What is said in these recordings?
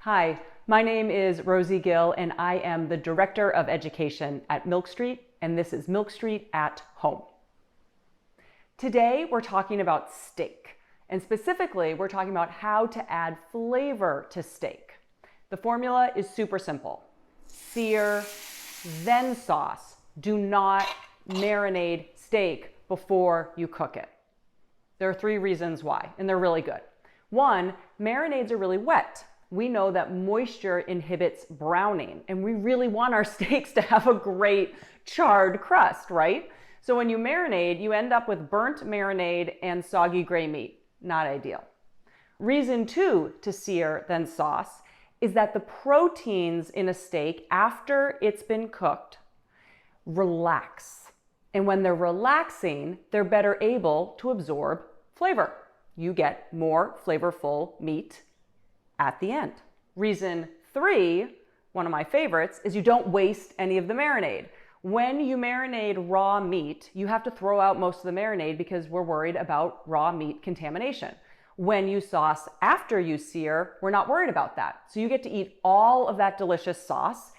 Hi, my name is Rosie Gill and I am the Director of Education at Milk Street, and this is Milk Street at Home. Today we're talking about steak, and specifically we're talking about how to add flavor to steak. The formula is super simple. Sear, then sauce. Do not marinate steak before you cook it. There are 3 reasons why, and they're really good. 1, marinades are really wet. We know that moisture inhibits browning, and we really want our steaks to have a great charred crust, right? So when you marinate, you end up with burnt marinade and soggy gray meat. Not ideal. Reason 2 to sear, then sauce, is that the proteins in a steak, after it's been cooked, relax. And when they're relaxing, they're better able to absorb flavor. You get more flavorful meat at the end. Reason 3, one of my favorites, is you don't waste any of the marinade. When you marinate raw meat, you have to throw out most of the marinade because we're worried about raw meat contamination. When you sauce after you sear, we're not worried about that. So you get to eat all of that delicious sauce,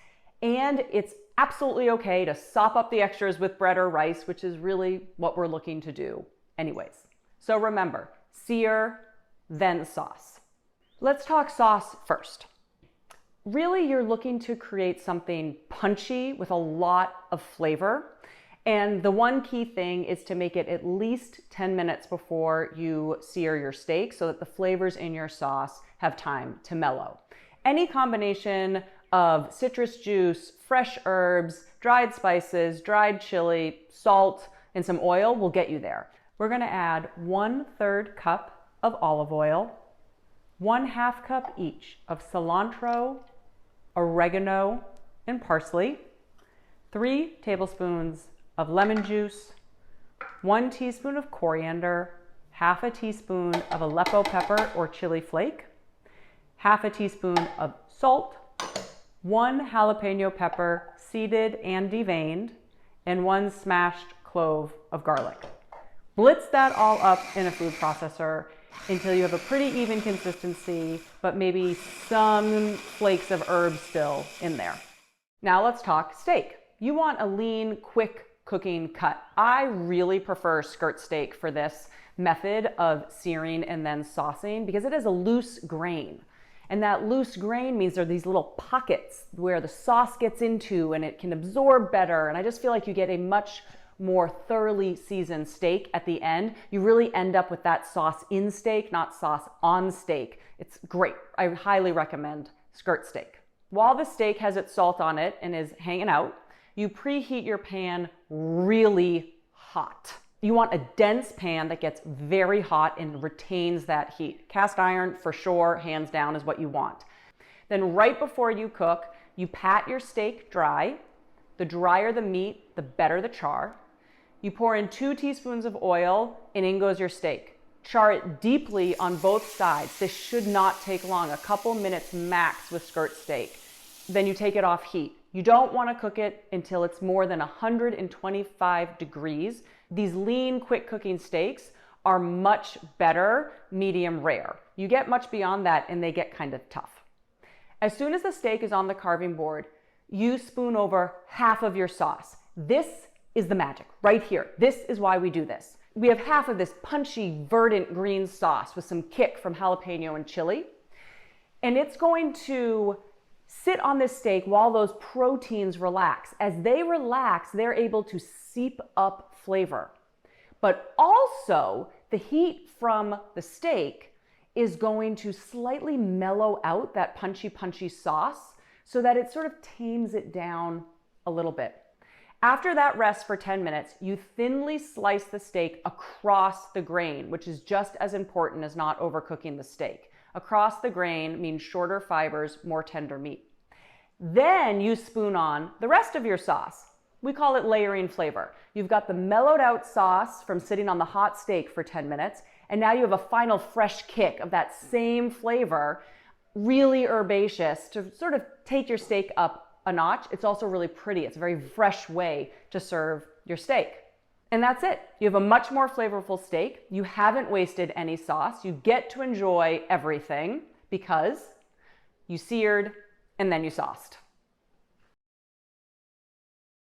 and it's absolutely okay to sop up the extras with bread or rice, which is really what we're looking to do anyways. So remember, sear, then sauce. Let's talk sauce first. Really, you're looking to create something punchy with a lot of flavor. And the one key thing is to make it at least 10 minutes before you sear your steak so that the flavors in your sauce have time to mellow. Any combination of citrus juice, fresh herbs, dried spices, dried chili, salt, and some oil will get you there. We're gonna add 1/3 cup of olive oil, 1/2 cup each of cilantro, oregano, and parsley, 3 tablespoons of lemon juice, 1 teaspoon of coriander, 1/2 teaspoon of Aleppo pepper or chili flake, 1/2 teaspoon of salt, 1 jalapeno pepper seeded and deveined, and 1 smashed clove of garlic. Blitz that all up in a food processor until you have a pretty even consistency, but maybe some flakes of herbs still in there. Now let's talk steak. You want a lean, quick cooking cut. I really prefer skirt steak for this method of searing and then saucing because it has a loose grain. And that loose grain means there are these little pockets where the sauce gets into and it can absorb better. And I just feel like you get a much more thoroughly seasoned steak at the end. You really end up with that sauce in steak, not sauce on steak. It's great. I highly recommend skirt steak. While the steak has its salt on it and is hanging out, you preheat your pan really hot. You want a dense pan that gets very hot and retains that heat. Cast iron for sure, hands down, is what you want. Then right before you cook, you pat your steak dry. The drier the meat, the better the char. You pour in 2 teaspoons of oil and in goes your steak. Char it deeply on both sides. This should not take long, a couple minutes max with skirt steak. Then you take it off heat. You don't want to cook it until it's more than 125 degrees. These lean, quick cooking steaks are much better medium rare. You get much beyond that and they get kind of tough. As soon as the steak is on the carving board, you spoon over half of your sauce. This is the magic right here. This is why we do this. We have half of this punchy, verdant green sauce with some kick from jalapeno and chili. And it's going to sit on this steak while those proteins relax. As they relax, they're able to seep up flavor. But also, the heat from the steak is going to slightly mellow out that punchy sauce so that it sort of tames it down a little bit. After that rests for 10 minutes, you thinly slice the steak across the grain, which is just as important as not overcooking the steak. Across the grain means shorter fibers, more tender meat. Then you spoon on the rest of your sauce. We call it layering flavor. You've got the mellowed out sauce from sitting on the hot steak for 10 minutes, and now you have a final fresh kick of that same flavor, really herbaceous, to sort of take your steak up a notch. It's also really pretty. It's a very fresh way to serve your steak. And that's it. You have a much more flavorful steak. You haven't wasted any sauce. You get to enjoy everything because you seared, and then you sauced.